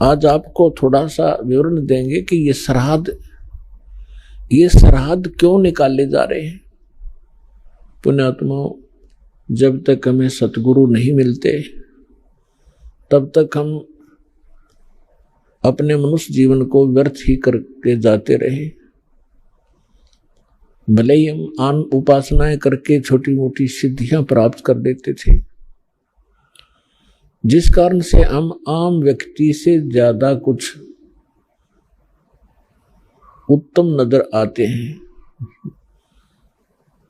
आज आपको थोड़ा सा विवरण देंगे कि ये श्राद्ध क्यों निकाले जा रहे हैं। पुण्यात्माओं, जब तक हमें सतगुरु नहीं मिलते तब तक हम अपने मनुष्य जीवन को व्यर्थ ही करके जाते रहे। भले ही हम आन उपासनाएं करके छोटी मोटी सिद्धियां प्राप्त कर देते थे, जिस कारण से हम आम व्यक्ति से ज्यादा कुछ उत्तम नजर आते हैं।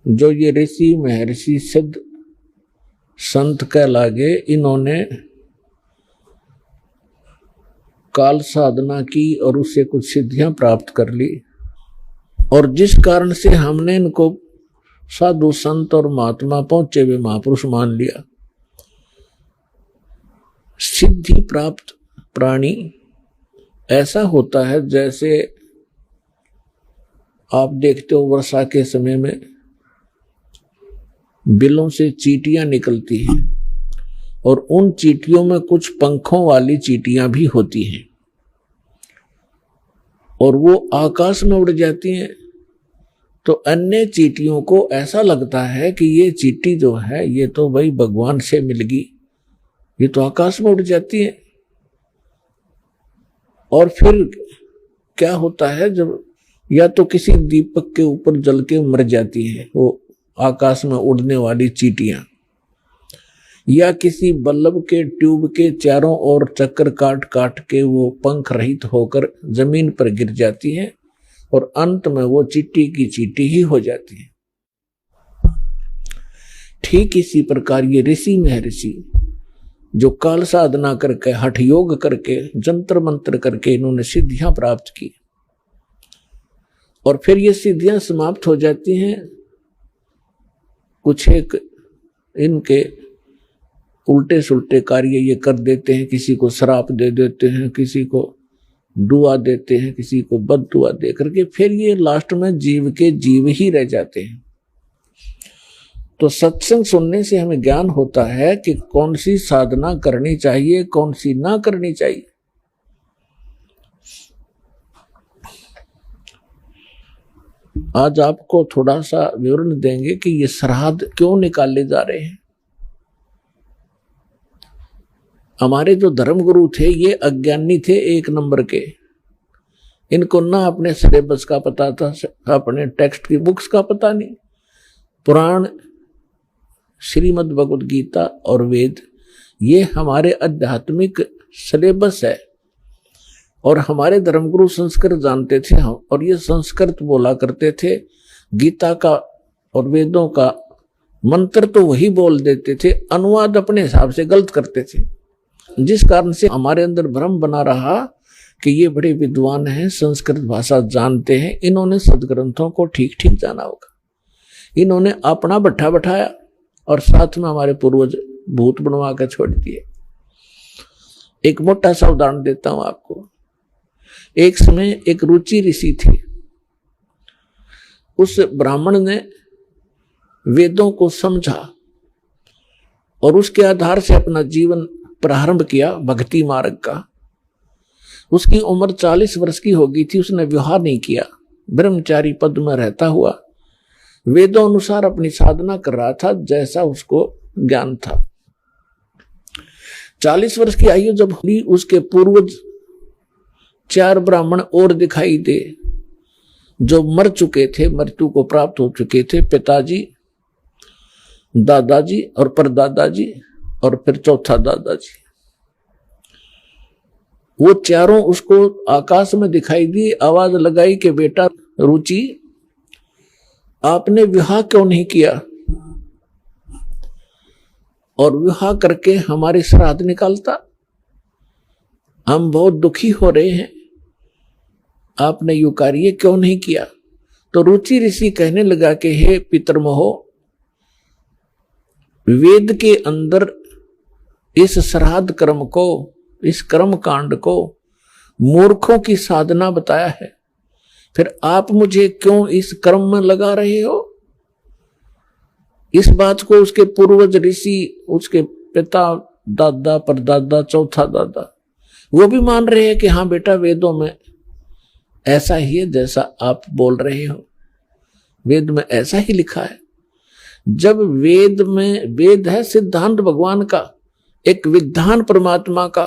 जो ये ऋषि महर्षि सिद्ध संत कहलागे, इन्होंने काल साधना की और उससे कुछ सिद्धियां प्राप्त कर ली, और जिस कारण से हमने इनको साधु संत और महात्मा पहुंचे हुए महापुरुष मान लिया। सिद्धि प्राप्त प्राणी ऐसा होता है जैसे आप देखते हो वर्षा के समय में बिलों से चींटियां निकलती हैं, और उन चींटियों में कुछ पंखों वाली चींटियां भी होती हैं, और वो आकाश में उड़ जाती हैं। तो अन्य चींटियों को ऐसा लगता है कि ये चींटी जो है ये तो भाई भगवान से मिल गई, ये तो आकाश में उड़ जाती है। और फिर क्या होता है, जब या तो किसी दीपक के ऊपर जल के मर जाती है वो आकाश में उड़ने वाली चींटियां, या किसी बल्ब के ट्यूब के चारों ओर चक्कर काट काट के वो पंख रहित होकर जमीन पर गिर जाती है, और अंत में वो चींटी की चींटी ही हो जाती है। ठीक इसी प्रकार ये ऋषि महर्षि जो काल साधना करके, हठ योग करके, जंत्र मंत्र करके इन्होंने सिद्धियां प्राप्त की, और फिर ये सिद्धियां समाप्त हो जाती हैं। कुछ एक इनके उल्टे सुल्टे कार्य ये कर देते हैं, किसी को श्राप दे देते हैं, किसी को दुआ देते हैं, किसी को बद दुआ दे करके फिर ये लास्ट में जीव के जीव ही रह जाते हैं। तो सत्संग सुनने से हमें ज्ञान होता है कि कौन सी साधना करनी चाहिए, कौन सी ना करनी चाहिए। आज आपको थोड़ा सा विवरण देंगे कि ये श्राद्ध क्यों निकाले जा रहे हैं। हमारे जो धर्मगुरु थे ये अज्ञानी थे एक नंबर के। इनको ना अपने सिलेबस का पता था, अपने टेक्स्ट की बुक्स का पता नहीं। पुराण, श्रीमद् भगवद गीता और वेद ये हमारे आध्यात्मिक सिलेबस है, और हमारे धर्मगुरु संस्कृत जानते थे और ये संस्कृत बोला करते थे। गीता का और वेदों का मंत्र तो वही बोल देते थे, अनुवाद अपने हिसाब से गलत करते थे, जिस कारण से हमारे अंदर भ्रम बना रहा कि ये बड़े विद्वान हैं, संस्कृत भाषा जानते हैं, इन्होंने सदग्रंथों को ठीक ठीक जाना होगा। इन्होंने अपना भट्ठा बैठाया और साथ में हमारे पूर्वज भूत बनवा कर छोड़ दिए। एक मोटा सा उदाहरण देता हूं आपको। एक समय एक रुचि ऋषि थे। उस ब्राह्मण ने वेदों को समझा और उसके आधार से अपना जीवन प्रारंभ किया भक्ति मार्ग का। उसकी उम्र 40 वर्ष की हो गई थी, उसने विवाह नहीं किया, ब्रह्मचारी पद में रहता हुआ वेदों अनुसार अपनी साधना कर रहा था जैसा उसको ज्ञान था। 40 वर्ष की आयु जब हुई, उसके पूर्वज 4 ब्राह्मण और दिखाई दे जो मर चुके थे, मृत्यु को प्राप्त हो चुके थे। पिताजी, दादाजी और परदादाजी और फिर चौथा दादाजी। वो चारों उसको आकाश में दिखाई दी। आवाज लगाई कि बेटा रुचि, आपने विवाह क्यों नहीं किया और विवाह करके हमारे श्राद्ध निकालता? हम बहुत दुखी हो रहे हैं, आपने यू कार्य क्यों नहीं किया? तो रुचि ऋषि कहने लगा कि हे पितरमोह, वेद के अंदर इस श्राद्ध कर्म को, इस कर्म कांड को मूर्खों की साधना बताया है, फिर आप मुझे क्यों इस कर्म में लगा रहे हो? इस बात को उसके पूर्वज ऋषि, उसके पिता, दादा, परदादा, चौथा दादा वो भी मान रहे हैं कि हाँ बेटा वेदों में ऐसा ही है जैसा आप बोल रहे हो, वेद में ऐसा ही लिखा है। जब वेद में, वेद है सिद्धांत भगवान का, एक विधान परमात्मा का,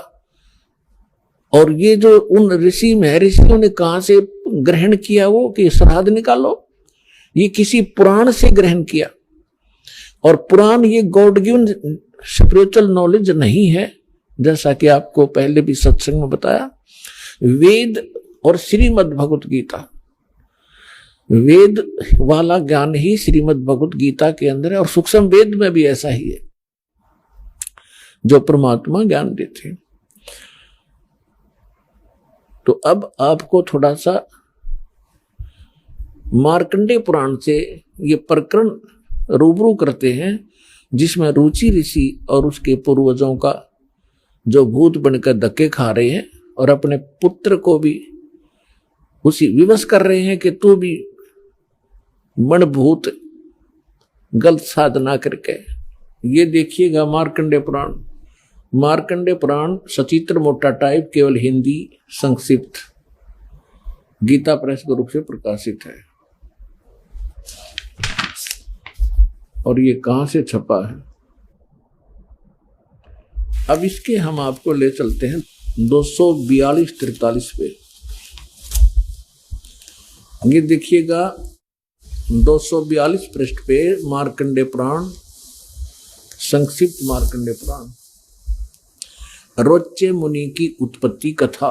और ये जो उन ऋषि महर्षियों ने कहां से ग्रहण किया, वो कि श्राद्ध निकालो, ये किसी पुराण से ग्रहण किया। और पुराण ये गॉड गिवन स्पिरिचुअल नॉलेज नहीं है, जैसा कि आपको पहले भी सत्संग में बताया। वेद और श्रीमद् भगवत गीता, वेद वाला ज्ञान ही श्रीमद् भगवत गीता के अंदर है, और सूक्ष्म वेद में भी ऐसा ही है जो परमात्मा ज्ञान देते हैं। तो अब आपको थोड़ा सा मार्कंडेय पुराण से ये प्रकरण रूबरू करते हैं, जिसमें रुचि ऋषि और उसके पूर्वजों का जो भूत बनकर धक्के खा रहे हैं और अपने पुत्र को भी उसी विवश कर रहे हैं कि तू भी मनभूत गलत साधना करके। ये देखिएगा मार्कंडेय पुराण, मार्कंडेय पुराण सचित्र मोटा टाइप, केवल हिंदी संक्षिप्त, गीता प्रेस के रूप से प्रकाशित है। और ये कहां से छपा है? अब इसके हम आपको ले चलते हैं 242-43 पे। ये देखिएगा 242 पृष्ठ पे मार्कंडेय पुराण, संक्षिप्त मार्कंडेय पुराण, रोच्य मुनि की उत्पत्ति कथा।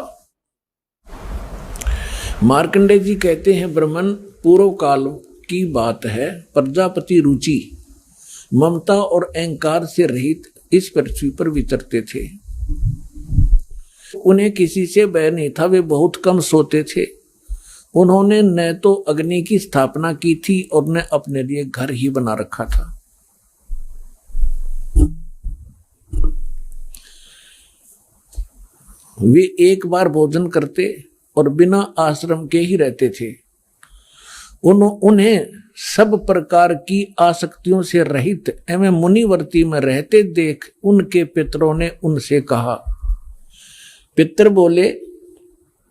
मार्कंडेय जी कहते हैं, ब्रह्मन पूर्व काल की बात है, प्रजापति रुचि ममता और अहंकार से रहित इस पृथ्वी पर विचरते थे। उन्हें किसी से भय नहीं था, वे बहुत कम सोते थे। उन्होंने न तो अग्नि की स्थापना की थी और न अपने लिए घर ही बना रखा था। वे एक बार भोजन करते और बिना आश्रम के ही रहते थे। उन्हें सब प्रकार की आसक्तियों से रहित एवं मुनिवर्ती में रहते देख उनके पितरों ने उनसे कहा। पितर बोले,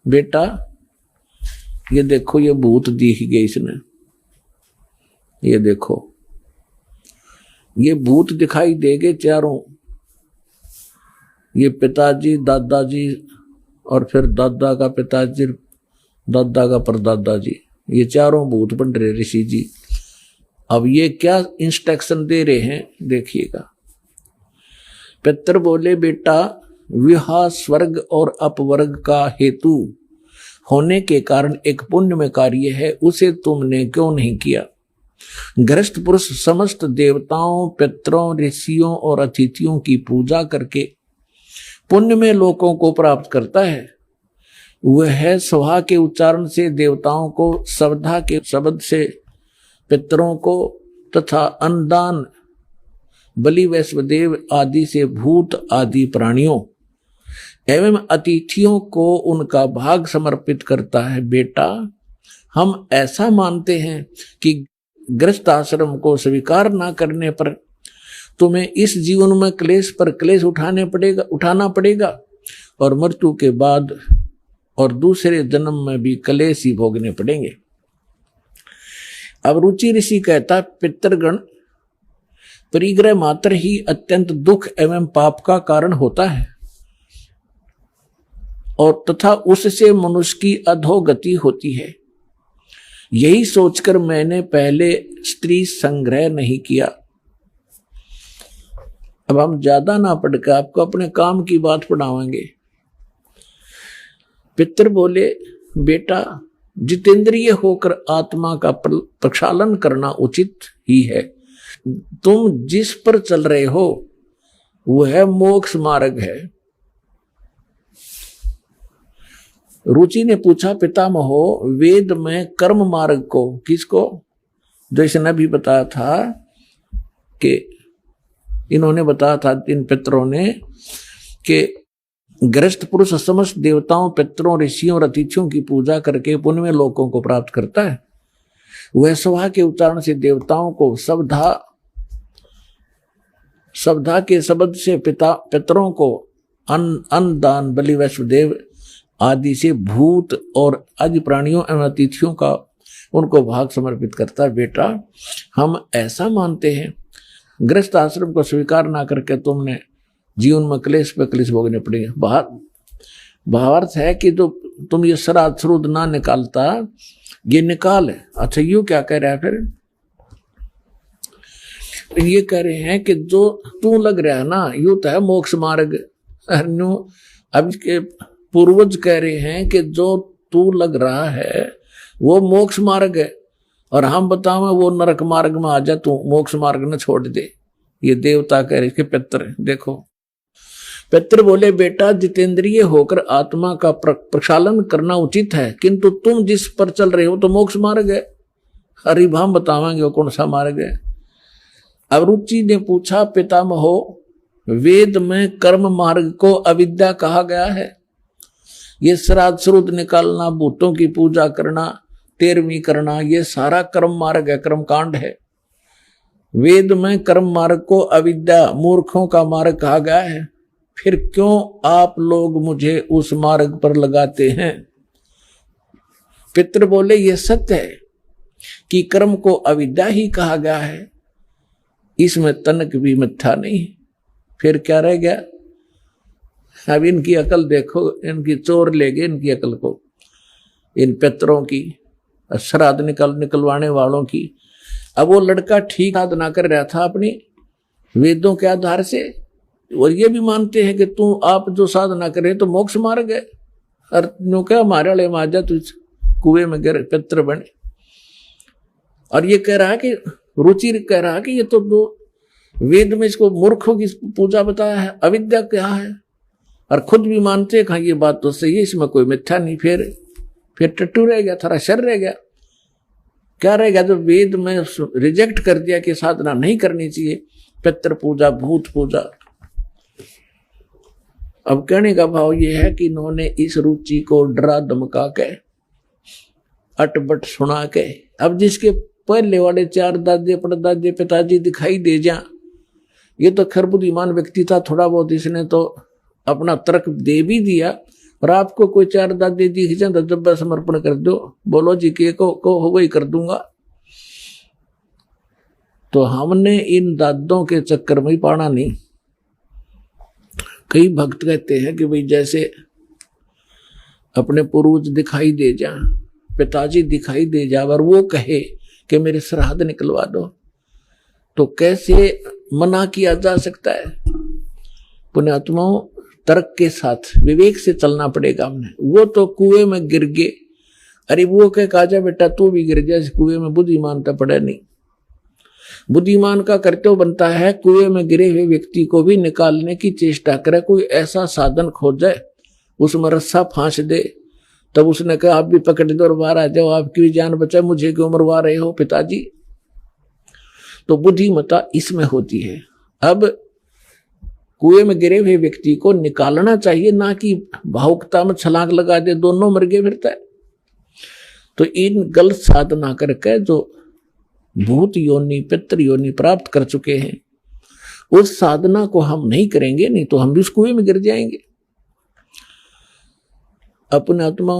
बेटा ये देखो, ये भूत दिख गए इसने, ये देखो ये भूत दिखाई देंगे चारों, ये पिताजी, दादाजी और फिर दादा का पिताजी, दादा का परदादा जी, ये चारों भूत बन रहे ऋषि जी। अब ये क्या इंस्ट्रक्शन दे रहे हैं देखिएगा। पितर बोले, बेटा विवाह स्वर्ग और अपवर्ग का हेतु होने के कारण एक पुण्यमय कार्य है, उसे तुमने क्यों नहीं किया? गृहस्थ पुरुष समस्त देवताओं, पितरों, ऋषियों और अतिथियों की पूजा करके पुण्यमय लोकों को प्राप्त करता है। वह स्वाहा के उच्चारण से देवताओं को, श्रद्धा के शब्द से पितरों को तथा अन्नदान बलि वैश्वदेव आदि से भूत आदि प्राणियों एवं अतिथियों को उनका भाग समर्पित करता है। बेटा हम ऐसा मानते हैं कि गृहस्थ आश्रम को स्वीकार न करने पर तुम्हें इस जीवन में क्लेश पर क्लेश उठाना पड़ेगा और मृत्यु के बाद और दूसरे जन्म में भी क्लेश ही भोगने पड़ेंगे। अब रुचि ऋषि कहता, पितृगण परिग्रह मात्र ही अत्यंत दुख एवं पाप का कारण होता है और तथा उससे मनुष्य की अधोगति होती है। यही सोचकर मैंने पहले स्त्री संग्रह नहीं किया। अब हम ज्यादा ना पढ़कर आपको अपने काम की बात पढ़ावांगे। पितर बोले, बेटा जितेंद्रिय होकर आत्मा का प्रक्षालन करना उचित ही है। तुम जिस पर चल रहे हो वह मोक्ष मार्ग है। रुचि ने पूछा, पितामहो वेद में कर्म मार्ग को किसको, जैसे ने भी बताया था कि इन्होंने बताया था इन पितरों ने कि गृहस्थ पुरुष समस्त देवताओं, पितरों, ऋषियों और अतिथियों की पूजा करके पुण्य में लोकों को प्राप्त करता है। वह स्वाहा के उच्चारण से देवताओं को, श्रद्धा के शब्द से पितरों को अन्न दान बलि वैश्वदेव आदि से भूत और आदि प्राणियों एवं अतिथियों का उनको भाग समर्पित करता है। बेटा हम ऐसा मानते हैं, गृहस्थ आश्रम को स्वीकार ना करके तुमने जीवन में क्लेश पे क्लेश भोगने पड़ेंगे। भावार्थ है कि तो तुम ये श्राद्ध श्रुद्ध ना निकालता, ये निकाल है। अच्छा यू क्या कह रहा है फिर? ये कह रहे हैं कि जो तू लग रहा है ना, यू तो है मोक्ष मार्ग। अब के पूर्वज कह रहे हैं कि जो तू लग रहा है वो मोक्ष मार्ग है, और हम बताओ वो नरक मार्ग में आ जा, तू मोक्ष मार्ग न छोड़ दे। ये देवता कह रहे कि पितर। देखो पितर बोले बेटा जितेंद्रिय होकर आत्मा का प्रक्षालन करना उचित है, किंतु तुम जिस पर चल रहे हो तो मोक्ष मार्ग है। हरिभाम बतावेंगे वो कौन सा मार्ग है। अब रुचि ने पूछा पितामहो वेद में कर्म मार्ग को अविद्या कहा गया है। ये श्राद्ध श्रुद्ध निकालना, भूतों की पूजा करना, तेरहवीं करना, ये सारा कर्म मार्ग है, कर्म कांड है। वेद में कर्म मार्ग को अविद्या मूर्खों का मार्ग कहा गया है, फिर क्यों आप लोग मुझे उस मार्ग पर लगाते हैं? पितर बोले ये सत्य है कि कर्म को अविद्या ही कहा गया है, इसमें तनक भी मिथ्या नहीं। फिर क्या रह गया? अब इनकी अकल देखो, इनकी चोर ले गए इनकी अकल को, इन पितरों की, श्राद्ध निकलवाने वालों की। अब वो लड़का ठीक साधना कर रहा था अपनी वेदों के आधार से, और ये भी मानते हैं कि तू आप जो साधना करे तो मोक्ष मार्ग है। और क्या हमारे वाले माजा तू कुएं में गिर पितर बने। और ये कह रहा है कि रुचि कह रहा है कि ये तो दो वेद में इसको मूर्खों की पूजा बताया है, अविद्या क्या है, और खुद भी मानते हैं ये बात तो सही है, इसमें कोई मिथ्या नहीं। फिर टट्टू रह गया, थोड़ा शर रह गया। क्या रह गया? जो वेद में रिजेक्ट कर दिया कि साधना नहीं करनी चाहिए, पितृ पूजा, भूत पूजा। अब कहने का भाव ये है कि इन्होंने इस रुचि को डरा धमका के, अटबट सुना के, अब जिसके पहले वाले चार दादे परदादे पिताजी दिखाई दे जा, ये तो खैर बुद्धिमान व्यक्ति था, थोड़ा बहुत इसने तो अपना तर्क दे भी दिया। और आपको कोई चार दादे दिख जाए तो जब समर्पण कर दो, बोलो जी के को हो वही कर दूंगा। तो हमने इन दादों के चक्कर में ही पाना नहीं। कई भक्त कहते हैं कि भाई जैसे अपने पूर्वज दिखाई दे जा, पिताजी दिखाई दे जा, और वो कहे कि मेरे श्राद्ध निकलवा दो, तो कैसे मना किया जा सकता है? पुण्यात्माओं तर्क के साथ विवेक से चलना पड़ेगा हमने। वो तो कुएं में गिर गए, अरे वो कह काजा बेटा तू भी गिर जा इस कुएं में, बुद्धिमान तो पड़ा नहीं। बुद्धिमान का कर्तव्य बनता है कुएं में गिरे हुए व्यक्ति को भी निकालने की चेष्टा करे, कोई ऐसा साधन खोजे उसमें रस्सा फांस दे। तब उसने कहा आप भी पकड़ दो और बाहर आ जाओ, आपकी भी जान बचाए, मुझे क्यों मरवा रहे हो पिताजी? तो बुद्धिमता इसमें होती है। अब कुएं में गिरे हुए व्यक्ति को निकालना चाहिए, ना कि भावुकता में छलांग लगा दे, दोनों मर गए फिरता है। तो इन गलत साधना करके जो भूत योनि पितृ योनि प्राप्त कर चुके हैं, उस साधना को हम नहीं करेंगे, नहीं तो हम भी उस कुएं में गिर जाएंगे। अपने आत्मा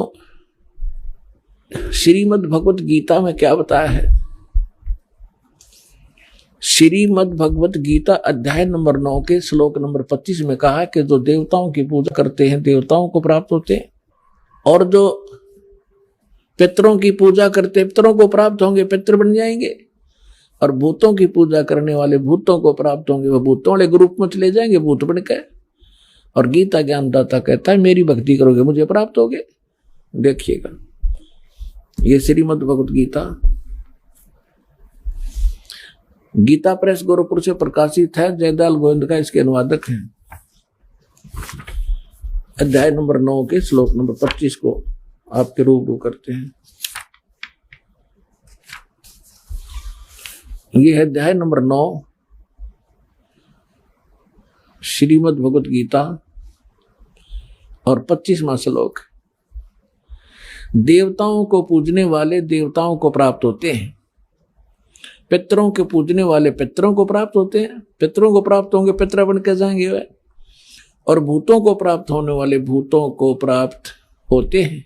श्रीमद् भगवत गीता में क्या बताया है? श्रीमद् भगवत गीता अध्याय नंबर 9 के श्लोक नंबर 25 में कहा है कि जो देवताओं की पूजा करते हैं देवताओं को प्राप्त होते हैं, और जो पितरों की पूजा करते हैं पितरों को प्राप्त होंगे, पितर बन जाएंगे। और भूतों की पूजा करने वाले भूतों को प्राप्त होंगे, वह भूतों वाले ग्रुप में चले जाएंगे भूत बन के। और गीता ज्ञानदाता कहता है मेरी भक्ति करोगे मुझे प्राप्त होगे। देखिएगा ये श्रीमद् भगवत गीता, गीता प्रेस गोरखपुर से प्रकाशित है, जयदयाल गोविंद का इसके अनुवादक हैं। अध्याय नंबर 9 के श्लोक नंबर 25 को आपके रूबरू करते हैं। ये है अध्याय नंबर 9 श्रीमद् भगवत गीता और 25वां श्लोक। देवताओं को पूजने वाले देवताओं को प्राप्त होते हैं, पितरों के पूजने वाले पितरों को प्राप्त होते हैं, पितरों को प्राप्त होंगे, पितर बन के जाएंगे वे। और भूतों को प्राप्त होने वाले भूतों को प्राप्त होते हैं,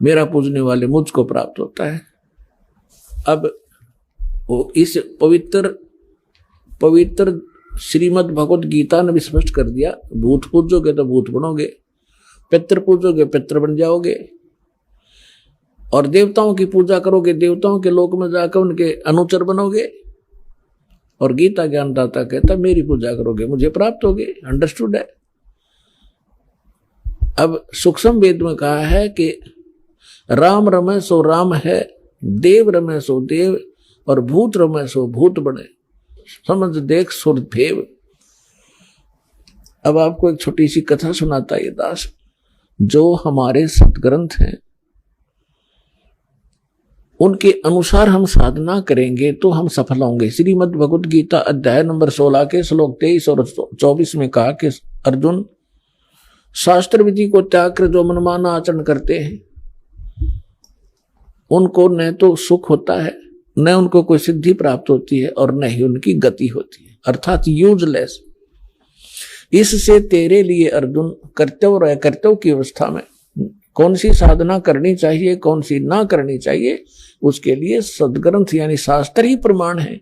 मेरा पूजने वाले मुझको प्राप्त होता है। अब वो इस पवित्र श्रीमद् भगवत गीता ने भी स्पष्ट कर दिया, भूत पूजोगे तो भूत बनोगे, पितृ पूजोगे पितृ बन जाओगे, और देवताओं की पूजा करोगे देवताओं के लोक में जाकर उनके अनुचर बनोगे। और गीता ज्ञानदाता कहता मेरी पूजा करोगे मुझे प्राप्त होगे। अंडरस्टूड है। अब सूक्ष्म वेद में कहा है कि राम रमे सो राम है, देव रमे सो देव, और भूत रमे सो भूत बने, समझ देख सुर भेव। अब आपको एक छोटी सी कथा सुनाता ये दास। जो हमारे सतग्रंथ हैं उनके अनुसार हम साधना करेंगे तो हम सफल होंगे। श्रीमद् भगवत गीता अध्याय नंबर 16 के श्लोक 23 और 24 में कहा कि अर्जुन, शास्त्र विधि को त्याग कर जो मनमाना आचरण करते हैं उनको न तो सुख होता है, न उनको कोई सिद्धि प्राप्त होती है, और न ही उनकी गति होती है, अर्थात यूजलेस। इससे तेरे लिए अर्जुन कर्तव्य और अकर्तव्य की अवस्था में कौन सी साधना करनी चाहिए कौन सी ना करनी चाहिए, उसके लिए सदग्रंथ यानी शास्त्र ही प्रमाण है।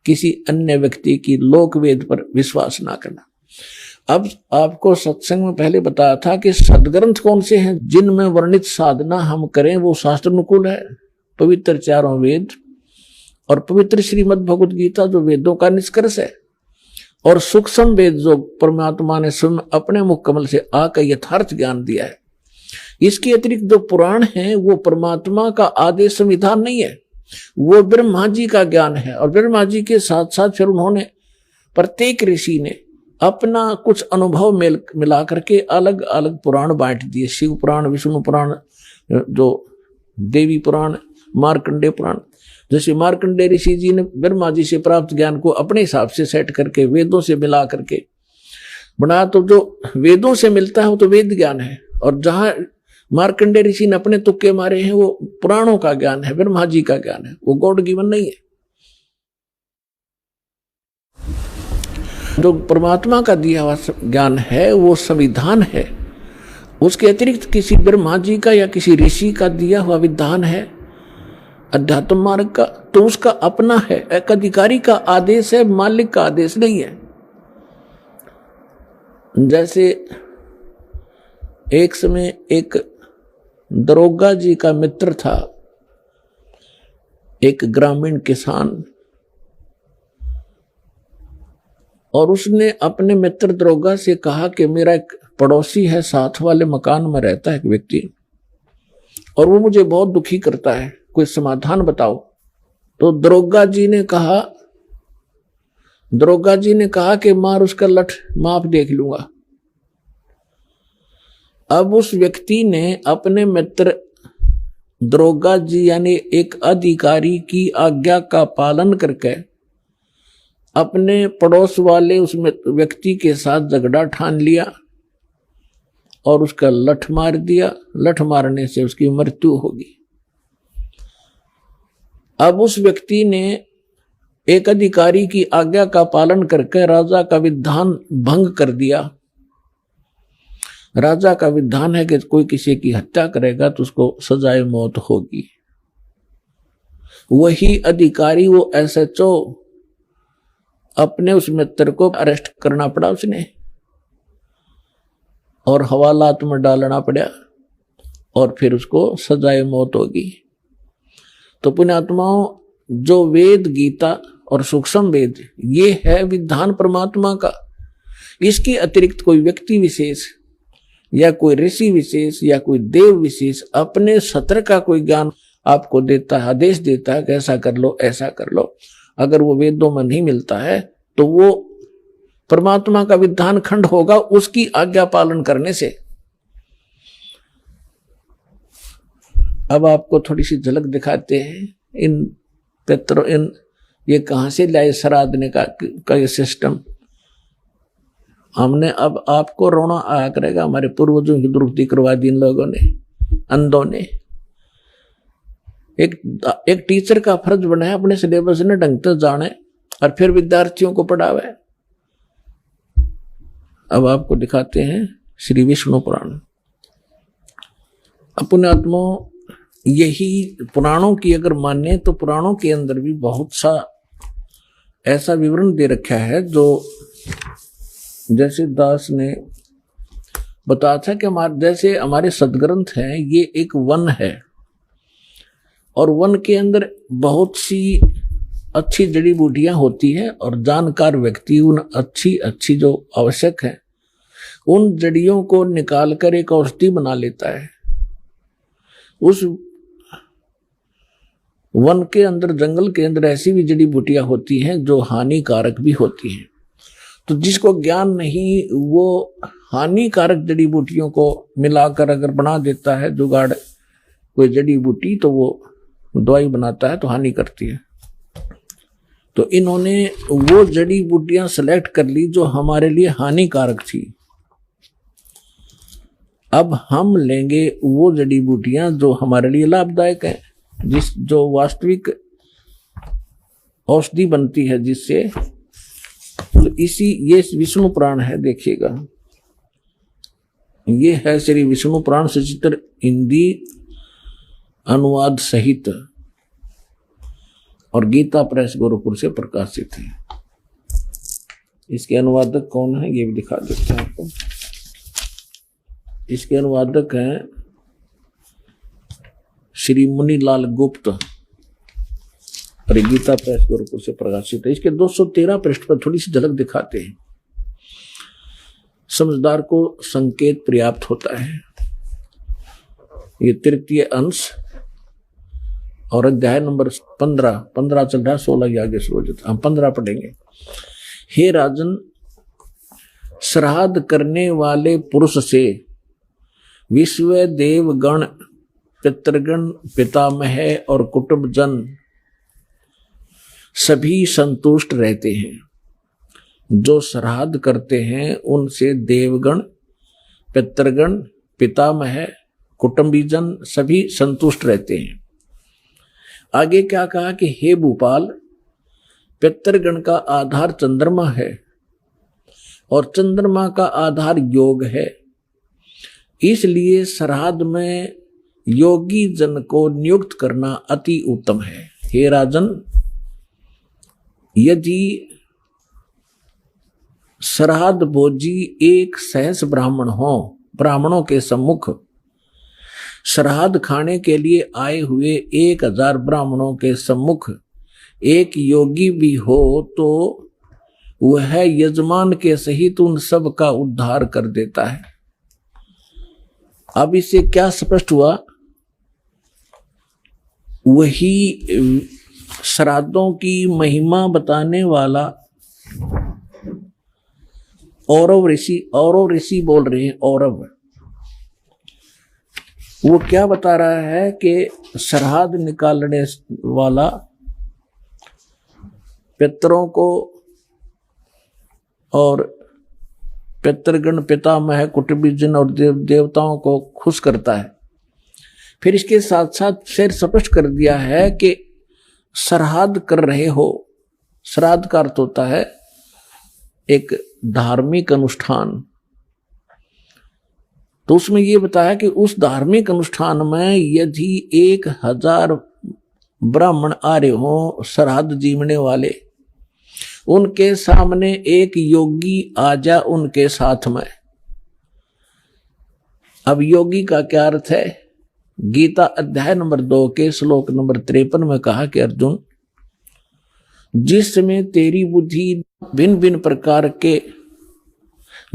किसी अन्य व्यक्ति की लोक वेद पर विश्वास ना करना। अब आपको सत्संग में पहले बताया था कि सदग्रंथ कौन से हैं जिनमें वर्णित साधना हम करें वो शास्त्र अनुकूल है। पवित्र चारों वेद और पवित्र श्रीमद् भगवत गीता जो वेदों का निष्कर्ष है, और सूक्ष्म वेद जो परमात्मा ने स्वयं अपने मुख कमल से आकर यथार्थ ज्ञान दिया है। इसके अतिरिक्त जो पुराण है वो परमात्मा का आदेश संविधान नहीं है, वो ब्रह्मा जी का ज्ञान है। और ब्रह्मा जी के साथ साथ फिर उन्होंने प्रत्येक ऋषि ने अपना कुछ अनुभव मिला करके अलग अलग पुराण बांट दिए। शिव पुराण, विष्णु पुराण, जो देवी पुराण, मार्कंडेय पुराण। जैसे मार्कंडेय ऋषि जी ने ब्रह्मा जी से प्राप्त ज्ञान को अपने हिसाब से सेट करके वेदों से मिला करके बना, तो जो वेदों से मिलता है वो तो वेद ज्ञान है, और जहां मार्कंडेय ऋषि ने अपने तुक्के मारे हैं वो पुराणों का ज्ञान है, ब्रह्मा जी का ज्ञान है, वो गॉड गिवन नहीं है। जो परमात्मा का दिया हुआ ज्ञान है वो संविधान है, उसके अतिरिक्त किसी ब्रह्मा जी का या किसी ऋषि का दिया हुआ विधान है अध्यात्म मार्ग का, तो उसका अपना है, एक अधिकारी का आदेश है, मालिक का आदेश नहीं है। जैसे एक समय एक दरोगा जी का मित्र था, एक ग्रामीण किसान, और उसने अपने मित्र दरोगा से कहा कि मेरा एक पड़ोसी है, साथ वाले मकान में रहता है एक व्यक्ति, और वो मुझे बहुत दुखी करता है, कोई समाधान बताओ। तो दरोगा जी ने कहा कि मार उसका लठ, माप देख लूंगा। अब उस व्यक्ति ने अपने मित्र दरोगा जी यानी एक अधिकारी की आज्ञा का पालन करके अपने पड़ोस वाले उस व्यक्ति के साथ झगड़ा ठान लिया और उसका लठ मार दिया। लठ मारने से उसकी मृत्यु होगी। अब उस व्यक्ति ने एक अधिकारी की आज्ञा का पालन करके राजा का विधान भंग कर दिया। राजा का विधान है कि कोई किसी की हत्या करेगा तो उसको सजाए मौत होगी। वही अधिकारी, वो एसएचओ, अपने उस मित्र को अरेस्ट करना पड़ा उसने, और हवालात में डालना पड़ा, और फिर उसको सजाए मौत होगी। तो पुण्यात्माओं, जो वेद गीता और सूक्ष्म वेद ये है विधान परमात्मा का। इसके अतिरिक्त कोई व्यक्ति विशेष या कोई ऋषि विशेष या कोई देव विशेष अपने सत्र का कोई ज्ञान आपको देता है, आदेश देता है कि ऐसा कर लो ऐसा कर लो। अगर वो वेदों में नहीं मिलता है तो वो परमात्मा का विधान खंड होगा उसकी आज्ञा पालन करने से। अब आपको थोड़ी सी झलक दिखाते हैं ये कहां से लाए श्राद्धने का ये सिस्टम। हमने अब आपको रोना आया करेगा, हमारे पूर्वजों की दुरुक्ति करवा दी इन लोगों ने, अंधों ने। एक टीचर का फर्ज बना है अपने सिलेबस ने ढंग से जाने और फिर विद्यार्थियों को पढ़ावे। अब आपको दिखाते हैं श्री विष्णु पुराण। अपने आत्मा यही पुराणों की अगर माने तो पुराणों के अंदर भी बहुत सा ऐसा विवरण दे रखा है जो जैसे दास ने बताया था कि जैसे हमारे सदग्रंथ हैं ये एक वन है और वन के अंदर बहुत सी अच्छी जड़ी बूटियां होती हैं और जानकार व्यक्ति उन अच्छी जो आवश्यक है उन जड़ियों को निकालकर एक औषधि बना लेता है। उस वन के अंदर जंगल के अंदर ऐसी भी जड़ी बूटियां होती हैं जो हानिकारक भी होती हैं। तो जिसको ज्ञान नहीं वो हानिकारक जड़ी बूटियों को मिलाकर अगर बना देता है जुगाड़ कोई जड़ी बूटी तो वो दवाई बनाता है तो हानि करती है। तो इन्होंने वो जड़ी बूटियां सेलेक्ट कर ली जो हमारे लिए हानिकारक थी। अब हम लेंगे वो जड़ी बूटियां जो हमारे लिए लाभदायक है, जो वास्तविक औषधि बनती है जिससे। तो ये विष्णु पुराण है, देखिएगा ये है श्री विष्णु पुराण सचित्र हिंदी अनुवाद सहित और गीता प्रेस गोरखपुर से प्रकाशित है। इसके अनुवादक कौन है ये भी दिखा देते हैं आपको। इसके अनुवादक हैं श्री मुनीलाल गुप्त और गीता प्रेस गोरखपुर से प्रकाशित है। इसके 213 पृष्ठ पर थोड़ी सी झलक दिखाते हैं। समझदार को संकेत पर्याप्त होता है। ये तृतीय अंश और अध्याय नंबर 15 चल रहा है, 16 के आगे शुरू हो जाता, हम 15 पढ़ेंगे। हे राजन, श्राद्ध करने वाले पुरुष से विश्व देवगण पितृगण पितामह और कुटुंब जन सभी संतुष्ट रहते हैं। जो श्राद्ध करते हैं उनसे देवगण पितृगण पितामह कुटुंबीजन सभी संतुष्ट रहते हैं। आगे क्या कहा कि हे भूपाल, पितृगण का आधार चंद्रमा है और चंद्रमा का आधार योग है, इसलिए श्राद्ध में योगी जन को नियुक्त करना अति उत्तम है। हे राजन, यदि श्राद्ध भोजी एक सहस ब्राह्मण हो, ब्राह्मणों के सम्मुख श्राद्ध खाने के लिए आए हुए 1000 ब्राह्मणों के सम्मुख एक योगी भी हो तो वह यजमान के सहित उन सब का उद्धार कर देता है। अब इससे क्या स्पष्ट हुआ, वही श्राद्धों की महिमा बताने वाला औरव ऋषि बोल रहे हैं। औरव वो क्या बता रहा है कि श्राद्ध निकालने वाला पितरों को और पितृगण पितामह कुटुंबीजन और देवताओं को खुश करता है। फिर इसके साथ साथ फिर स्पष्ट कर दिया है कि श्राद्ध कर रहे हो, श्राद्ध का अर्थ होता है एक धार्मिक अनुष्ठान। तो उसमें यह बताया कि उस धार्मिक अनुष्ठान में यदि 1000 ब्राह्मण आ रहे हो श्राद्ध जीवने वाले, उनके सामने एक योगी आ जा उनके साथ में। अब योगी का क्या अर्थ है? गीता अध्याय नंबर 2 के श्लोक नंबर 53 में कहा कि अर्जुन, जिसमें तेरी बुद्धि भिन्न भिन्न प्रकार के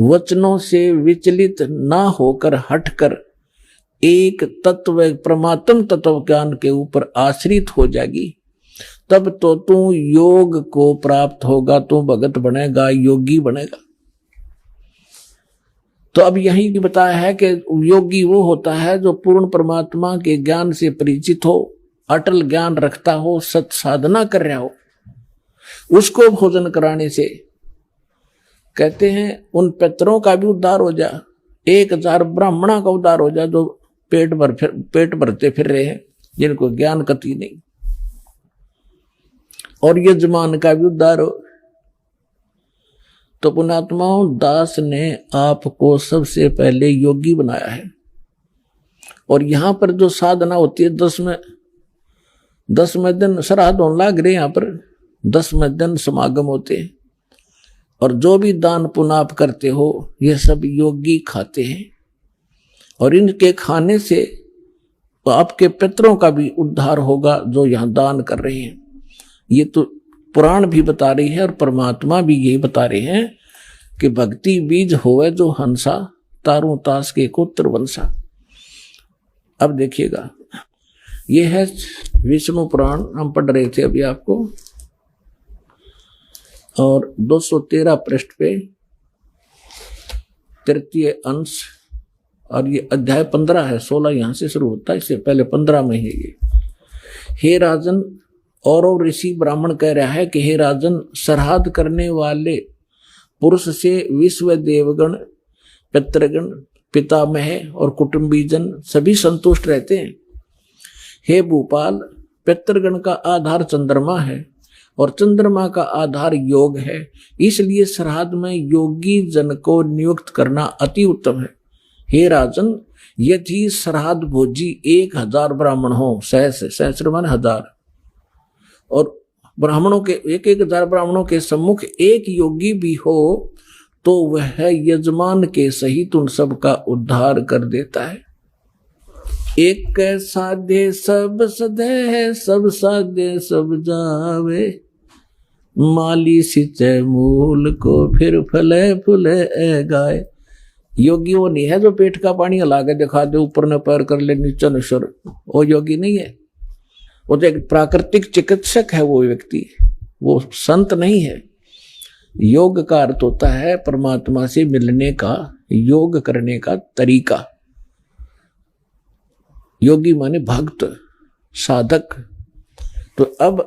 वचनों से विचलित ना होकर हटकर एक तत्व परमात्म तत्व ज्ञान के ऊपर आश्रित हो जाएगी, तब तो तू योग को प्राप्त होगा, तू भगत बनेगा, योगी बनेगा। तो अब यही बताया है कि योगी वो होता है जो पूर्ण परमात्मा के ज्ञान से परिचित हो, अटल ज्ञान रखता हो, सत साधना कर रहा हो। उसको भोजन कराने से कहते हैं उन पितरों का भी उद्धार हो जा, 1000 ब्राह्मणों का उद्धार हो जा जो पेट भरते फिर रहे हैं, जिनको ज्ञान कति नहीं, और यजमान का भी उद्धार हो। तो पुण्यात्माओं, दास ने आपको सबसे पहले योगी बनाया है। और यहां पर जो साधना होती है, 10वें दिन श्राद्ध होने लग रहे, यहां पर 10वें दिन समागम होते हैं। और जो भी दान पुण्य आप करते हो, ये सब योगी खाते हैं। और इनके खाने से आपके पितरों का भी उद्धार होगा, जो यहां दान कर रहे हैं। ये तो पुराण भी बता रही है और परमात्मा भी यही बता रहे हैं कि भक्ति बीज होवे जो हंसा, तारू तास के कोत्र वंशा। अब देखिएगा, ये है विष्णु पुराण, हम पढ़ रहे थे अभी आपको, और 213 पृष्ठ पे 3 अंश, और ये अध्याय 15 है, 16 यहां से शुरू होता है, इससे पहले 15 में है ये। हे राजन, और ऋषि ब्राह्मण कह रहा है कि हे राजन, श्राद्ध करने वाले पुरुष से विश्व देवगण, पितृगण, पितामह और कुटुंबीजन सभी संतुष्ट रहते हैं। हे भूपाल, पितृगण का आधार चंद्रमा है और चंद्रमा का आधार योग है, इसलिए श्राद्ध में योगी जन को नियुक्त करना अति उत्तम है। हे राजन, यदि श्राद्ध भोजी 1000 ब्राह्मण हो, सहस्र मान 1000, और ब्राह्मणों के 1000 ब्राह्मणों के सम्मुख एक योगी भी हो, तो वह यजमान के सहित उन सब का उद्धार कर देता है। एक साधे सब सधे, सब साधे सब जावे, माली सिंचे मूल को फिर फले फूले गाय। योगी वो नहीं है जो पेट का पानी हला के दिखा दे, ऊपर न पैर कर ले नीचे न सर, वो योगी नहीं है। वो तो एक प्राकृतिक चिकित्सक है वो व्यक्ति, वो संत नहीं है। योग का अर्थ होता है परमात्मा से मिलने का, योग करने का तरीका। योगी माने भक्त, साधक। तो अब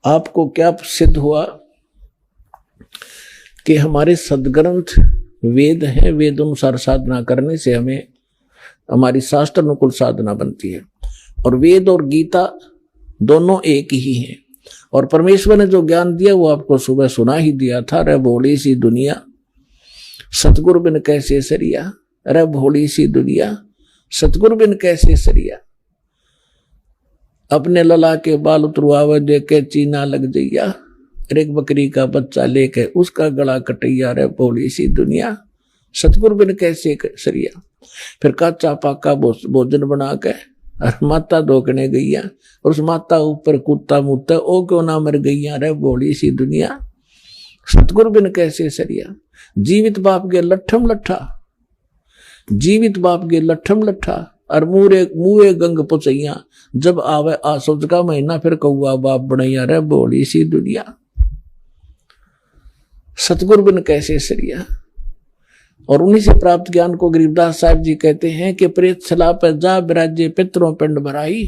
आपको क्या सिद्ध हुआ कि हमारे सदग्रंथ वेद हैं, वेद अनुसार साधना करने से हमें हमारी शास्त्र अनुकूल साधना बनती है। और वेद और गीता दोनों एक ही हैं। और परमेश्वर ने जो ज्ञान दिया वो आपको सुबह सुना ही दिया था। रे भोली सी दुनिया, सतगुरु बिन कैसे सरिया। रे भोली सी दुनिया, सतगुरु बिन कैसे सरिया। अपने लला के बाल उतरवावे दे के चीना लग जइया, एक बकरी का बच्चा लेके उसका गला कटैया। रे भोली सी दुनिया, सतगुरु बिन कैसे सरिया। फिर काचा पाका भोजन बना के और माता धोकने गईया, और उस माता ऊपर कुत्ता मुत्ता, ओ क्यों ना मर गईया। रे भोली सी दुनिया, सतगुरु बिन कैसे सरिया। जीवित बाप के लट्ठम लट्ठा, जीवित बाप के लट्ठम लट्ठा, और मुए गंग पुचैया। जब आवे आसोज का महीना, फिर कौआ बाप बनैया। रे भोली सी दुनिया, सतगुरु बिन कैसे सरिया। और उन्हीं से प्राप्त ज्ञान को गरीबदास साहब जी कहते हैं कि प्रेत सला पर जा बिराजे पितरों पिंड भराई,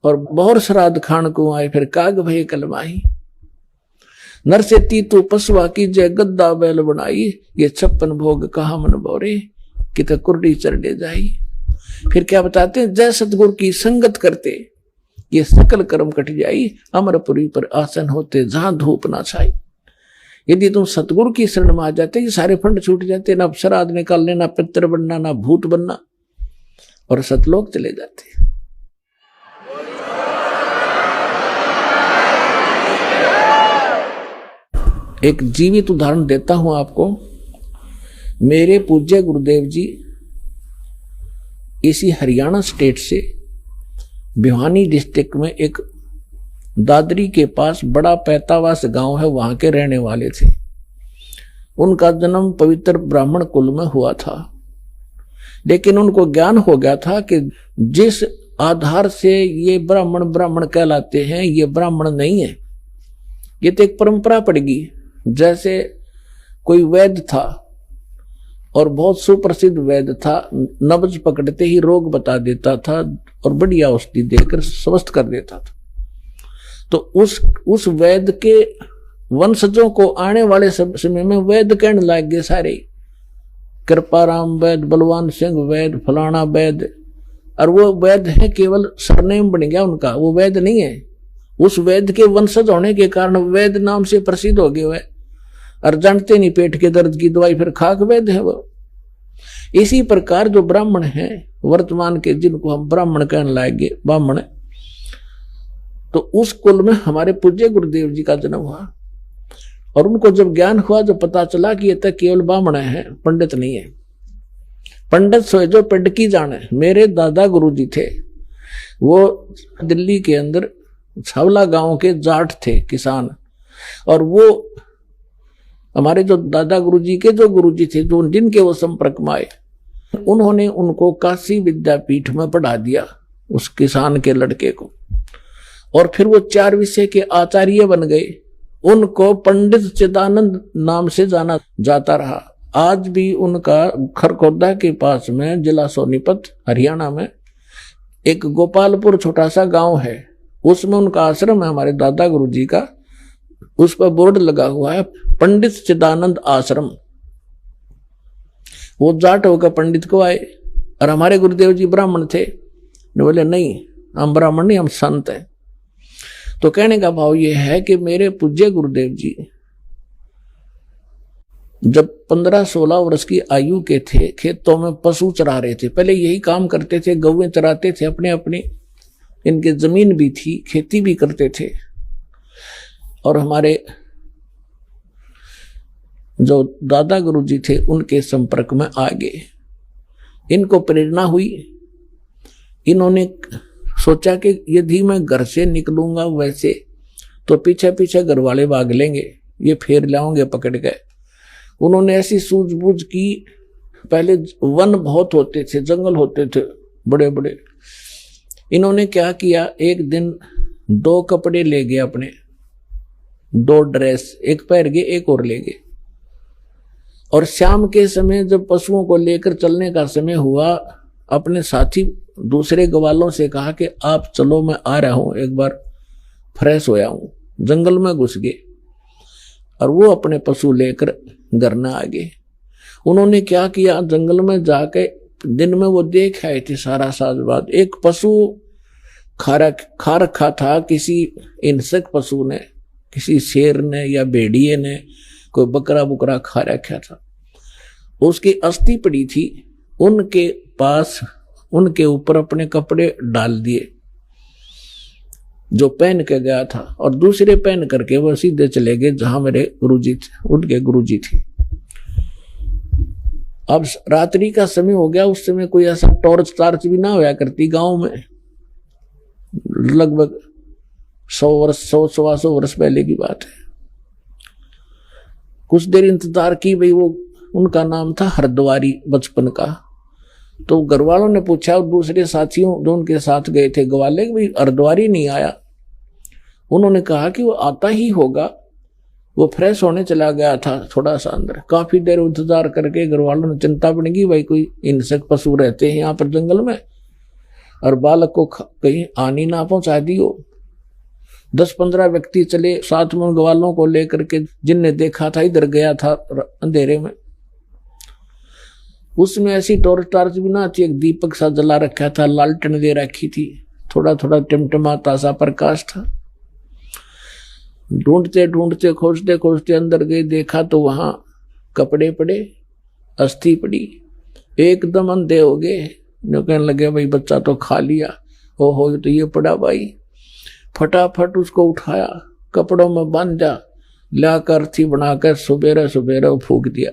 और बहुर श्राद्ध खान को आए फिर काग भय कलमाही। नर से तीतु पशुआ की जय गद्दा बैल बनाई, ये 56 भोग कहा मन बोरे, कित कुर्डी चरडे जाई। फिर क्या बताते हैं, जय सतगुरु की संगत करते ये सकल कर्म कट जाई, अमरपुरी पर आसन होते जहां धूप ना छाई। यदि तुम सतगुरु की शरण में आ जाते, ये सारे फंड छूट जाते, ना श्राद्ध निकालने, ना पितर बनना, ना भूत बनना, और सतलोक चले जाते। एक जीवित उदाहरण देता हूं आपको। मेरे पूज्य गुरुदेव जी इसी हरियाणा स्टेट से भिवानी डिस्ट्रिक्ट में एक दादरी के पास बड़ा पैतावास गांव है, वहां के रहने वाले थे। उनका जन्म पवित्र ब्राह्मण कुल में हुआ था, लेकिन उनको ज्ञान हो गया था कि जिस आधार से ये ब्राह्मण कहलाते हैं, ये ब्राह्मण नहीं है। ये तो एक परंपरा पड़ेगी। जैसे कोई वैद्य था और बहुत सुप्रसिद्ध वैद्य था, नब्ज पकड़ते ही रोग बता देता था और बढ़िया औषधि देकर स्वस्थ कर देता था। तो उस वैद्य के वंशजों को आने वाले समय में वैद्य कहने लग गए सारे, कृपाराम वैद्य, बलवान सिंह वैद्य, फलाना वैद्य। और वो वैद्य है केवल सरनेम बन गया उनका, वो वैद्य नहीं है। उस वैद्य के वंशज होने के कारण वैद्य नाम से प्रसिद्ध हो गए। और जानते नहीं पेट के दर्द की दवाई फिर खाक वैद्य है वो। इसी प्रकार जो ब्राह्मण हैं वर्तमान के, जिनको हम ब्राह्मण कहने लागे, ब्राह्मण, तो उस कुल में हमारे पूज्य गुरुदेव जी का जन्म हुआ। और उनको जब ज्ञान हुआ, जब पता चला कि ये तो केवल ब्राह्मण है, पंडित नहीं है। पंडित सोए जो पिंड की जाने। मेरे दादा गुरु जी थे, वो दिल्ली के अंदर छावला गांव के जाट थे, किसान। और वो हमारे जो दादा गुरु जी के जो गुरु जी थे, जो जिनके वो संपर्क में आए, उन्होंने उनको काशी विद्यापीठ में पढ़ा दिया, उस किसान के लड़के को। और फिर वो 4 विषय के आचार्य बन गए। उनको पंडित चिदानंद नाम से जाना जाता रहा। आज भी उनका खरखोदा के पास में, जिला सोनीपत हरियाणा में, एक गोपालपुर छोटा सा गांव है, उसमें उनका आश्रम है हमारे दादा गुरु जी का। उस पर बोर्ड लगा हुआ है पंडित चिदानंद आश्रम। वो जाट होकर पंडित को आए और हमारे गुरुदेव जी ब्राह्मण थे। बोले नहीं, हम ब्राह्मण नहीं, हम संत हैं। तो कहने का भाव ये है कि मेरे पूज्य गुरुदेव जी जब 15-16 वर्ष की आयु के थे, खेतों में पशु चरा रहे थे। पहले यही काम करते थे, गौएं चराते थे अपने अपनी, इनके जमीन भी थी, खेती भी करते थे। और हमारे जो दादा गुरु जी थे उनके संपर्क में आ गए। इनको प्रेरणा हुई, इन्होंने सोचा कि यदि मैं घर से निकलूंगा वैसे तो पीछे पीछे घर वाले भाग लेंगे, ये फेर लाओगे पकड़ के। उन्होंने ऐसी सूझबूझ की। पहले वन बहुत होते थे, जंगल होते थे बड़े बड़े। इन्होंने क्या किया, एक दिन 2 कपड़े ले गए अपने, 2 ड्रेस, एक पहन गए, एक और ले गए। और शाम के समय जब पशुओं को लेकर चलने का समय हुआ, अपने साथी दूसरे ग्वालों से कहा कि आप चलो, मैं आ रहा हूं, एक बार फ्रेश होया हूं। जंगल में घुस गए और वो अपने पशु लेकर घर न आ गए। उन्होंने क्या किया, जंगल में जाके दिन में वो देख आए थे सारा साजबाद। एक पशु खा रखा था, किसी हिंसक पशु ने, किसी शेर ने या भेड़िए ने, कोई बकरा बुकरा खा रखा था। उसकी अस्थि पड़ी थी। उनके पास, उनके ऊपर अपने कपड़े डाल दिए जो पहन के गया था, और दूसरे पहन करके वो सीधे चले गए जहां मेरे गुरुजी थे, उनके गुरुजी थे। अब रात्रि का समय हो गया, उस समय कोई ऐसा टॉर्च टार्च भी ना होया करती गांव में। लगभग 100-125 वर्ष पहले की बात है। कुछ देर इंतजार की भाई, वो उनका नाम था हरद्वारी बचपन का। तो घर वालों ने पूछा, और दूसरे साथियों जो उनके साथ गए थे ग्वाले, भाई हरद्वारी नहीं आया। उन्होंने कहा कि वो आता ही होगा, वो फ्रेश होने चला गया था थोड़ा सा अंदर। काफी देर इंतजार करके घर वालों ने चिंता पड़ गई, भाई कोई हिंसक पशु रहते हैं यहाँ पर जंगल में, और बालक को कहीं हानि ना पहुंचा दियो। 10-15 व्यक्ति चले साथ में ग्वालों को लेकर के, जिनने देखा था इधर गया था अंधेरे में। उसमें ऐसी टॉर्च टार्च भी ना थी, एक दीपक सा जला रखा था, लालटेन दे रखी थी, थोड़ा थोड़ा टिमटिमाता सा प्रकाश था। ढूंढते ढूंढते खोजते खोजते अंदर गए, देखा तो वहां कपड़े पड़े, अस्थि पड़ी। एकदम अंधे हो गए, जो कहने लगे भाई बच्चा तो खा लिया। हो तो ये पड़ा भाई। फटाफट उसको उठाया, कपड़ों में बांधा, लाकर अर्थी बनाकर सुबेरे सुबेरे फूक दिया।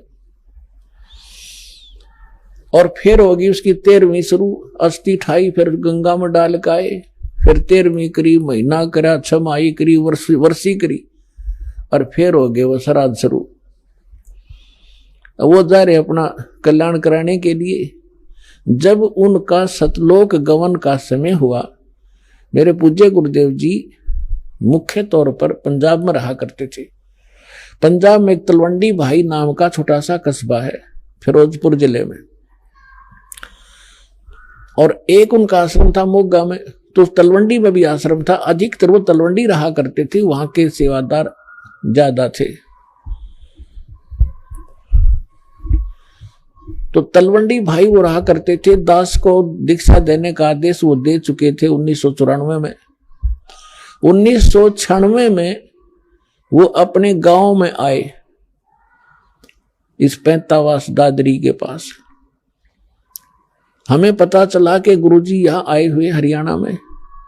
और फिर होगी उसकी 13वीं शुरू। अस्थि ठाई, फिर गंगा में डाल के आए, फिर 13वीं करी, महीना करा, 6 माही करी, वर्षी करी, और फिर हो गए वो श्राद्ध शुरू। वो जा रहे अपना कल्याण कराने के लिए। जब उनका सतलोक गमन का समय हुआ, मेरे पूज्य गुरुदेव जी मुख्य तौर पर पंजाब में रहा करते थे। पंजाब में एक तलवंडी भाई नाम का छोटा सा कस्बा है, फिरोजपुर जिले में, और एक उनका आश्रम था मोगा में। तो तलवंडी में भी आश्रम था, अधिकतर वो तलवंडी रहा करते थे, वहां के सेवादार ज्यादा थे। तो तलवंडी भाई वो रहा करते थे। दास को दीक्षा देने का आदेश वो दे चुके थे 1994 में। 1996 में वो अपने गांव में आए, इस पैंतावास दादरी के पास। हमें पता चला कि गुरुजी यहाँ आए हुए हरियाणा में,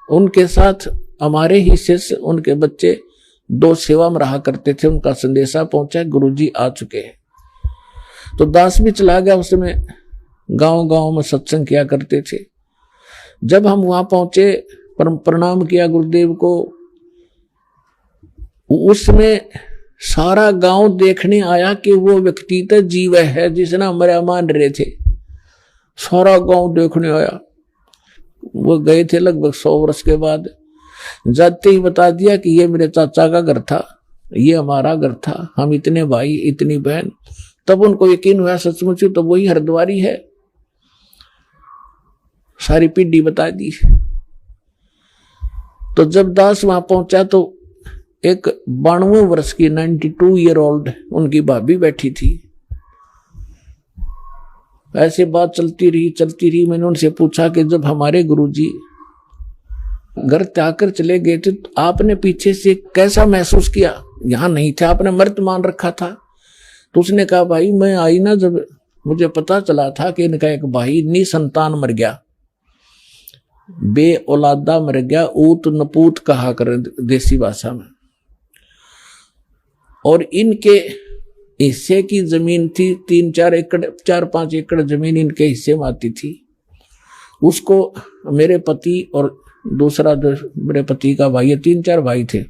उनके साथ हमारे ही शिष्य, उनके बच्चे 2 सेवा में रहा करते थे। उनका संदेशा पहुंचा गुरुजी आ चुके हैं। तो दास भी चला गया, उस समय गांव गांव में सत्संग किया करते थे। जब हम वहां पहुंचे, प्रणाम किया गुरुदेव को, उसमें सारा गांव देखने आया कि वो व्यक्ति तो जीव है जिसने हमारे मान रहे थे। सारा गांव देखने आया। वो गए थे लगभग 100 वर्ष के बाद। जाते ही बता दिया कि ये मेरे चाचा का घर था, ये हमारा घर था, हम इतने भाई इतनी बहन। तब उनको यकीन हुआ सचमुच तो वही हरिद्वारी है। सारी पीढ़ी बता दी। तो जब दास वहां पहुंचा तो एक 92 वर्ष की 92 ईयर ओल्ड उनकी भाभी बैठी थी। ऐसे बात चलती रही। मैंने उनसे पूछा कि जब हमारे गुरुजी घर त्याग कर चले गए थे तो आपने पीछे से कैसा महसूस किया? यहां नहीं थे, आपने मृत मान रखा था। तो उसने कहा भाई मैं आई ना, जब मुझे पता चला था कि इनका एक भाई निसंतान मर गया, बे औलादा मर गया, ऊत नपूत कहा कर देसी भाषा में। और इनके हिस्से की जमीन थी 3-4 एकड़, 4-5 एकड़ जमीन इनके हिस्से में आती थी। उसको मेरे पति और दूसरा जो मेरे पति का भाई है, 3-4 भाई थे,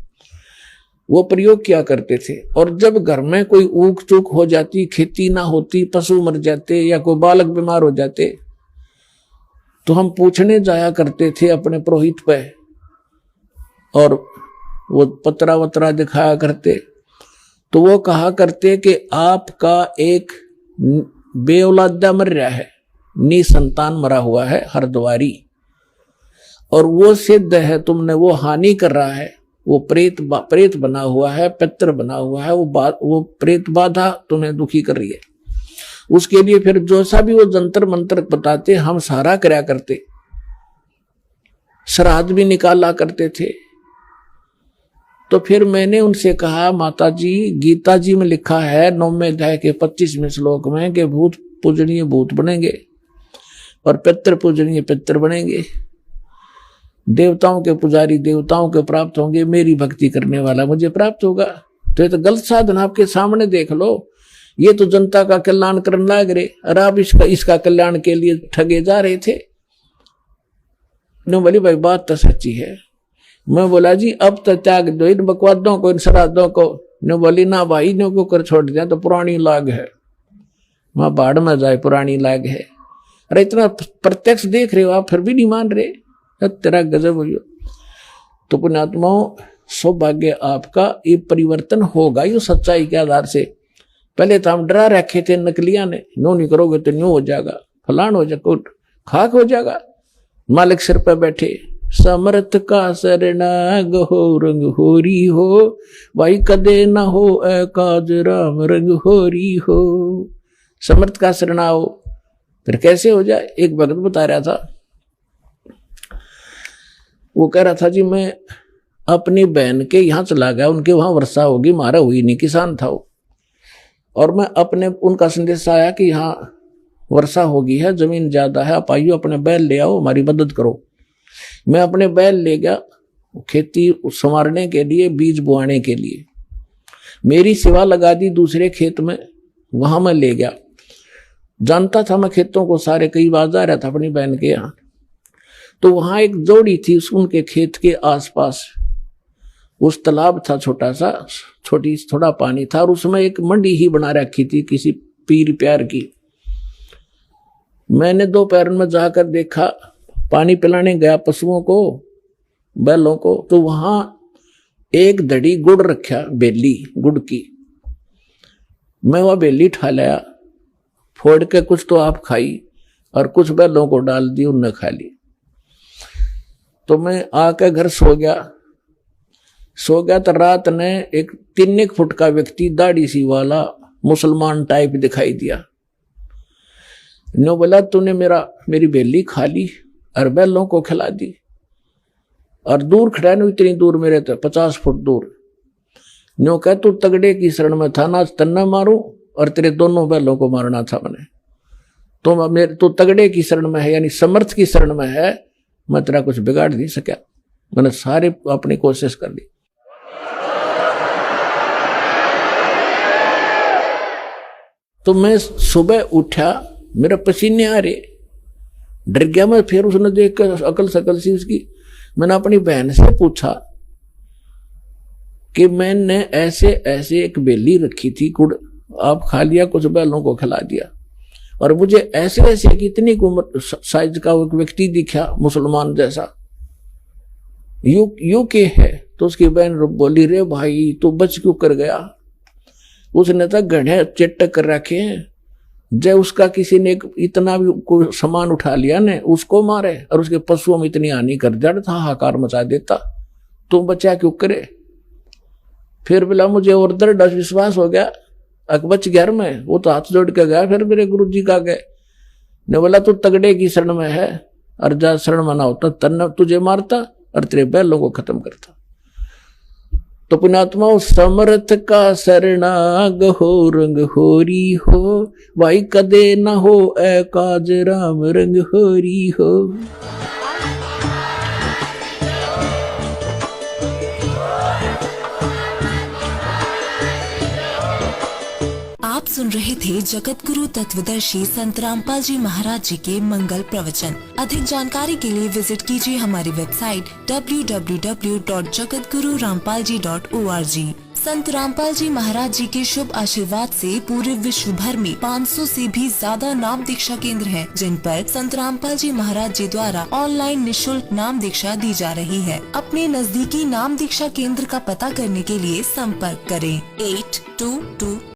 वो प्रयोग किया करते थे। और जब घर में कोई ऊक चूक हो जाती, खेती ना होती, पशु मर जाते या कोई बालक बीमार हो जाते, तो हम पूछने जाया करते थे अपने पुरोहित पे, और वो पतरा वतरा दिखाया करते। तो वो कहा करते कि आपका एक बेऔलादा मर रहा है, निसंतान मरा हुआ है हरिद्वारी, और वो सिद्ध है तुमने, वो हानि कर रहा है, वो प्रेत बना हुआ है, पितर बना हुआ है, वो प्रेत बाधा तुम्हें दुखी कर रही है। उसके लिए फिर जो सा भी वो जंतर मंत्र बताते हम सारा कराया करते, श्राद्ध भी निकाला करते थे। तो फिर मैंने उनसे कहा माता जी, गीता जी में लिखा है 9वें अध्याय के 25वें श्लोक में कि भूत पूजनीय भूत बनेंगे और पितर पूजनीय पितर बनेंगे, देवताओं के पुजारी देवताओं के प्राप्त होंगे, मेरी भक्ति करने वाला मुझे प्राप्त होगा। तो ये तो गलत साधन आपके सामने देख लो, ये तो जनता का कल्याण करने लग रहे और आप इसका कल्याण के लिए ठगे जा रहे थे। नो बोली भाई बात तो सच्ची है। मैं बोला जी अब तो त्याग दो इन बकवादों को, इन श्राद्धों को। नो बोली ना भाई, नो को कर छोड़ दिया तो पुरानी लाग है, वहां बाढ़ में जाए पुरानी लाग है। अरे इतना प्रत्यक्ष देख रहे हो आप फिर भी नहीं मान रहे, तेरा गजब हो। तो पुण्यात्माओं सौभाग्य आपका, ये परिवर्तन होगा ये सच्चाई के आधार से। पहले तो हम डरा रखे थे नकलियां ने, नो नहीं करोगे तो न्यू हो जाएगा, फलान हो जाएगा, खाक हो जाएगा। मालिक सिर पर बैठे, समर्थ का शरणाग हो रंग होरी हो, भाई कदे ना हो काज राम रंग होरी हो। समर्थ का शरणा हो फिर कैसे हो जाए। एक भगत बता रहा था, वो कह रहा था जी मैं अपनी बहन के यहाँ चला गया, उनके वहां वर्षा होगी, मारा हुई नहीं, किसान था वो, और मैं अपने उनका संदेश आया कि यहाँ वर्षा होगी है, जमीन ज्यादा है, आप आइयो अपने बैल ले आओ, हमारी मदद करो। मैं अपने बैल ले गया खेती संवारने के लिए, बीज बोआने के लिए। मेरी सेवा लगा दी दूसरे खेत में, वहां मैं ले गया। जानता था मैं खेतों को सारे, कई बार जा रहा था अपनी बहन के यहाँ। तो वहां एक जोड़ी थी, उनके खेत के आसपास उस तालाब था छोटा सा, थोड़ा पानी था, और उसमें एक मंडी ही बना रखी थी किसी पीर प्यार की। मैंने दोपहर में जाकर देखा, पानी पिलाने गया पशुओं को, बैलों को, तो वहां एक धड़ी गुड़ रखा, बेली गुड़ की। मैं वह बेली ठा लाया, फोड़ के कुछ तो आप खाई और कुछ बैलों को डाल दी, उनने खा ली। तो मैं आकर घर सो गया तो रात ने एक 3 फुट का व्यक्ति, दाढ़ी सी वाला, मुसलमान टाइप दिखाई दिया। नो बोला तूने मेरी बेली खा ली और बैलों को खिला दी, और दूर खड़ा नो, इतनी दूर मेरे तो 50 फुट दूर। नो कह तू तगड़े की शरण में था, ना तन्ना मारूं और तेरे दोनों बैलों को मारना था मैंने। तो मेरे तो तगड़े की शरण में है, यानी समर्थ की शरण में है, मैं तेरा कुछ बिगाड़ नहीं सका। मैंने सारी अपनी कोशिश कर ली। तो मैं सुबह उठा, मेरा पसीने आ रहे, डर गया मैं। फिर उसने देख कर अकल सकल सी उसकी, मैंने अपनी बहन से पूछा कि मैंने ऐसे ऐसे एक बेली रखी थी गुड़, आप खा लिया, कुछ बैलों को खिला दिया, और मुझे ऐसे ऐसे कितनी साइज का एक व्यक्ति दिखा मुसलमान जैसा, यू के है। तो उसकी बहन बोली, रे भाई तू बच क्यों कर गया, उसने तो गढ़े चट्टक कर रखे हैं, जब उसका किसी ने इतना भी कोई सामान उठा लिया ने उसको मारे और उसके पशुओं में इतनी हानि कर दिया था, हाहाकार मचा देता, तू बचा क्यों करे। फिर बोला मुझे और दृढ़ विश्वास हो गया, बच गया मैं। वो तो हाथ जोड़ के गया फिर मेरे गुरु जी का गए, ने बोला तू तगड़े की शरण में है, और जा शरण में ना होता तन तुझे मारता और तेरे बैलों को खत्म करता। तो पुण्यात्मा समर्थ का शरणाग हो, रंग होरी हो, भाई कदे न हो ए काज राम रंग होरी हो। आप सुन रहे थे जगत गुरु तत्वदर्शी संत रामपाल जी महाराज जी के मंगल प्रवचन। अधिक जानकारी के लिए विजिट कीजिए हमारी वेबसाइट www.jagatgururampalji.org। संत रामपाल जी महाराज जी के शुभ आशीर्वाद से पूरे विश्व भर में 500 से भी ज्यादा नाम दीक्षा केंद्र हैं, जिन पर संत रामपाल जी महाराज जी द्वारा ऑनलाइन निशुल्क नाम दीक्षा दी जा रही है। अपने नजदीकी नाम दीक्षा केंद्र का पता करने के लिए संपर्क करें 822